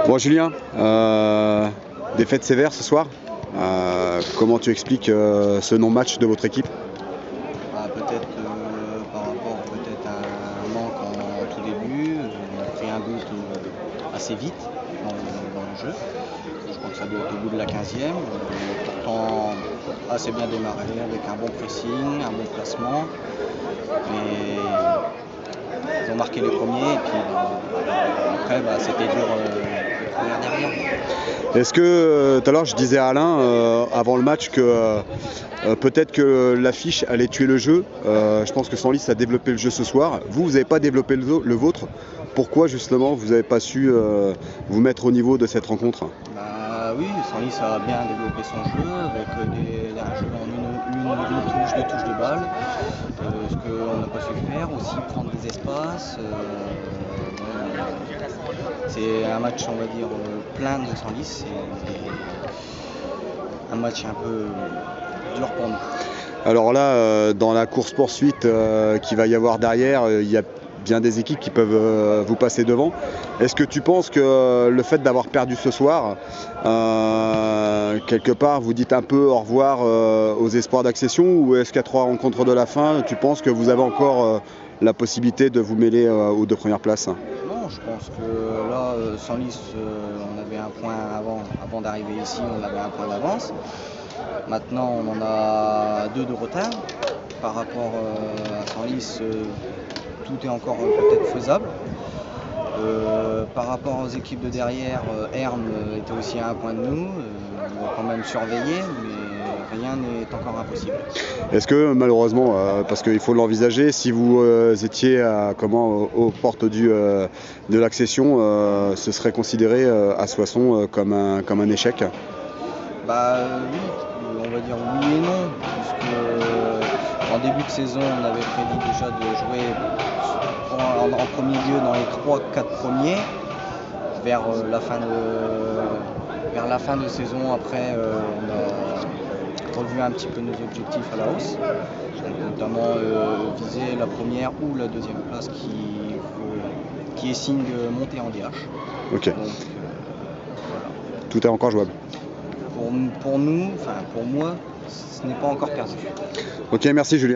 Bon Julien, défaite sévère ce soir. Comment tu expliques ce non-match de votre équipe? Peut-être par rapport peut-être à un manque en tout début. On a pris un but assez vite dans le jeu. Je crois que ça doit être au bout de la 15e. Pourtant assez bien démarré avec un bon pressing, un bon placement. Mais ils ont marqué les premiers et puis après c'était dur de courir derrière. Est-ce que tout à l'heure je disais à Alain avant le match que peut-être que l'affiche allait tuer le jeu. Je pense que Senlis a développé le jeu ce soir. Vous n'avez pas développé le vôtre. Pourquoi justement vous n'avez pas su vous mettre au niveau de cette rencontre? Oui, Senlis a bien développé son jeu avec un jeu en une touche, deux touches de balle. Ce qu'on n'a pas su faire, aussi prendre des espaces. C'est un match, on va dire, plein de Senlis. C'est un match un peu dur pour nous. Alors là, dans la course-poursuite qu'il va y avoir derrière, il y a bien des équipes qui peuvent vous passer devant. Est-ce que tu penses que le fait d'avoir perdu ce soir, quelque part, vous dites un peu au revoir aux espoirs d'accession, ou est-ce qu'à 3 rencontres de la fin, tu penses que vous avez encore la possibilité de vous mêler aux 2 premières places? Non, je pense que là, Senlis, on avait un point avant d'arriver ici, on avait un point d'avance. Maintenant, on en a 2 de retard. Par rapport à Senlis, tout est encore peut-être faisable. Par rapport aux équipes de derrière, Herne était aussi à un point de nous. On va quand même surveiller, mais rien n'est encore impossible. Est-ce que malheureusement, parce qu'il faut l'envisager, si vous étiez aux portes de l'accession, ce serait considéré à Soissons comme un échec? Oui, on va dire oui et non, puisque en début de saison, on avait prédit déjà de jouer en premier lieu dans les 3-4 premiers. Vers la fin de saison, après, on a revu un petit peu nos objectifs à la hausse, notamment viser la première ou la deuxième place qui est signe de montée en DH. Ok. Donc, voilà. Tout est encore jouable. Pour nous, enfin pour moi, ce n'est pas encore perdu. Ok, merci Julien.